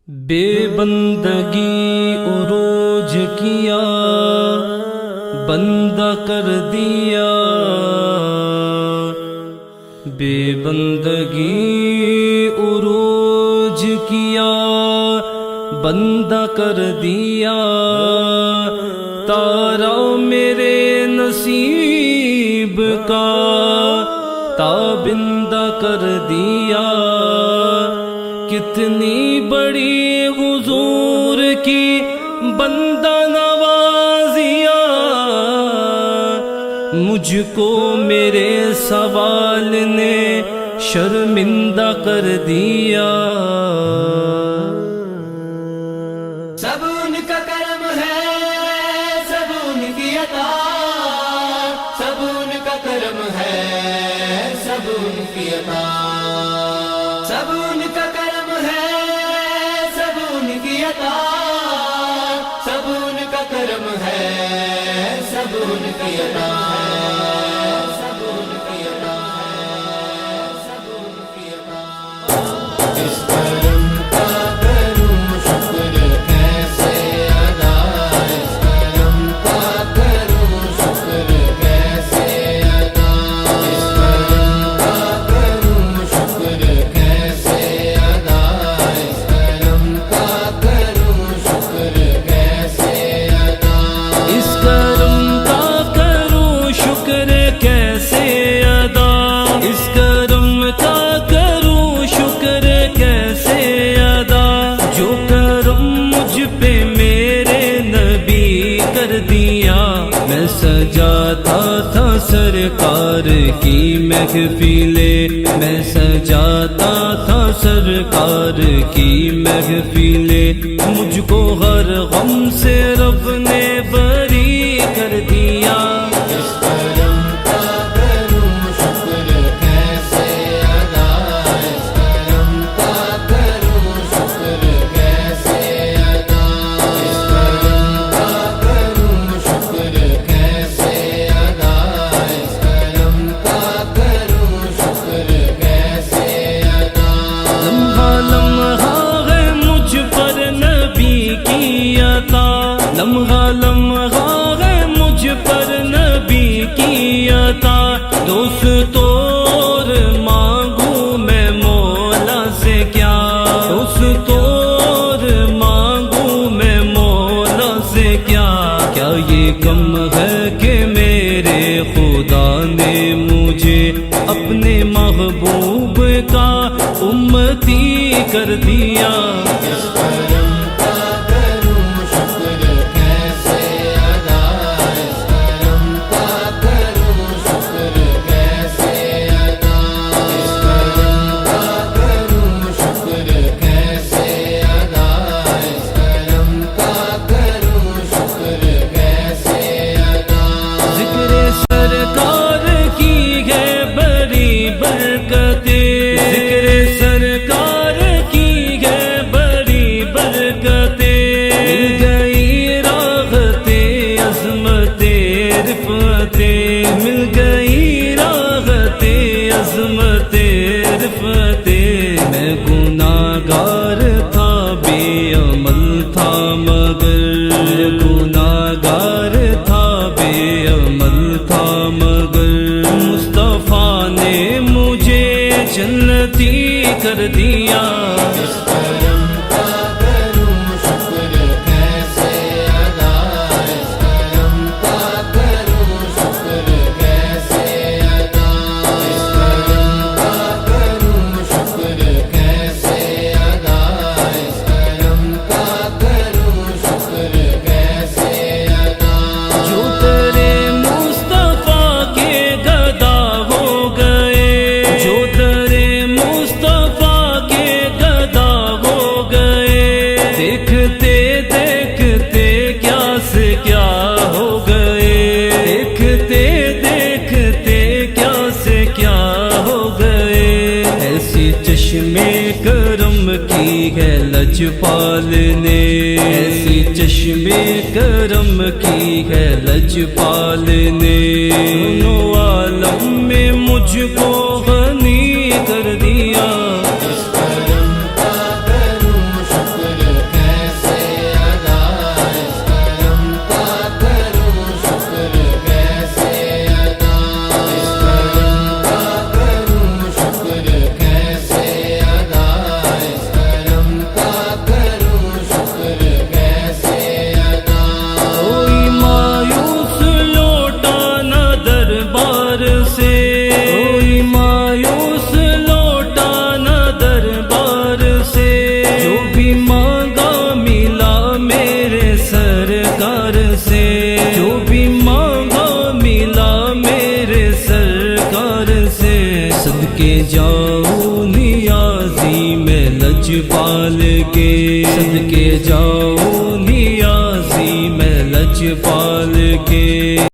بے بندگی عروج کیا، بندہ کر دیا، بے بندگی عروج کیا، بندہ کر دیا، تارا میرے نصیب کا تابندہ کر دیا، کتنی بڑی حضور کی بندہ نوازیا، مجھ کو میرے سوال نے شرمندہ کر دیا۔ سب ان کا کرم ہے، سب ان کی عطا، سب ان کا کرم ہے، سب ان کی عطا، سب ان کا کرم ہے، سب ان کی عطا، سب ان کا کرم ہے، سب ان کی عطا، سب ان کی عطا، سب ان کی عطا۔ اس کرم کا کروں شکر کیسے ادا، اس کرم کا کروں شکر کیسے ادا، اس کرم کا کروں شکر کیسے ادا، اس کرم کا کروں شکر کیسے ادا، اس کرم کا کروں شکر کیسے ادا، اس کرم کا کروں شکر کیسے ادا، جو کرم مجھ پہ میرے نبی کر دیا، میں سجاتا تھا سرکار کی محفلیں، میں سجاتا تھا سرکار کی محفلیں، مجھ کو ہر غم سے رب نے بری کر دیا۔ اس کرم کا کروں شکر کیسے ادا، اس کرم کا کروں شکر کیسے ادا، اس کرم کا کروں شکر کیسے ادا، اس کرم کا کروں شکر کیسے ادا۔ لمحہ لمحہ ہے مجھ پر نبی کی عطا، لمحہ لمحہ ہے مجھ پر نبی کی عطا، دوست اور مانگوں میں مولا سے کیا، دوست اور مانگوں میں مولا سے کیا، کیا یہ کم ہے کہ میرے خدا نے مجھے اپنے محبوب کا امتی کر دیا۔ اس کرم کا کروں شکر کیسے ادا، اس کرم کا کروں شکر کیسے ادا، اس کرم کا کروں شکر کیسے ادا، اس کرم کا کروں شکر کیسے ادا۔ ذکر سرکار کی ہے بڑی برکتیں، ذکر سرکار کی ہے بڑی برکتیں، مل گئی راحتیں عظمتیں رفعتیں، مل گئی راحتیں عظمتیں رفعتیں، میں گناہگار تھا بے عمل تھا مگر، میں گناہگار تھا بے عمل تھا مگر، مصطفیٰ نے مجھے جنتی کر دیا۔ اس کرم کا کروں شکر کیسے ادا، اس کرم کا کروں شکر کیسے ادا، اس کرم کا کروں شکر کیسے ادا، اس کرم کا کروں شکر کیسے ادا۔ جو تیرے مصطفیٰ کے گدا ہو گئے، جو تیرے مصطفیٰ کے گدا ہو گئے، دیکھتے دیکھتے کیا سے کیا ہو گئے، دیکھتے دیکھتے کیا سے کیا ہو گئے، ایسی چشمے کرم کی ہے لجپال نے، ایسی چشمے کرم کی ہے لجپال نے، دونوں عالم میں مجھ کو غنی کر دیا۔ اس کرم کا کروں شکر سرکار سے صدقے جاؤ نیازی میں لجپال کے صدقے جاؤ نیازی میں لجپال کے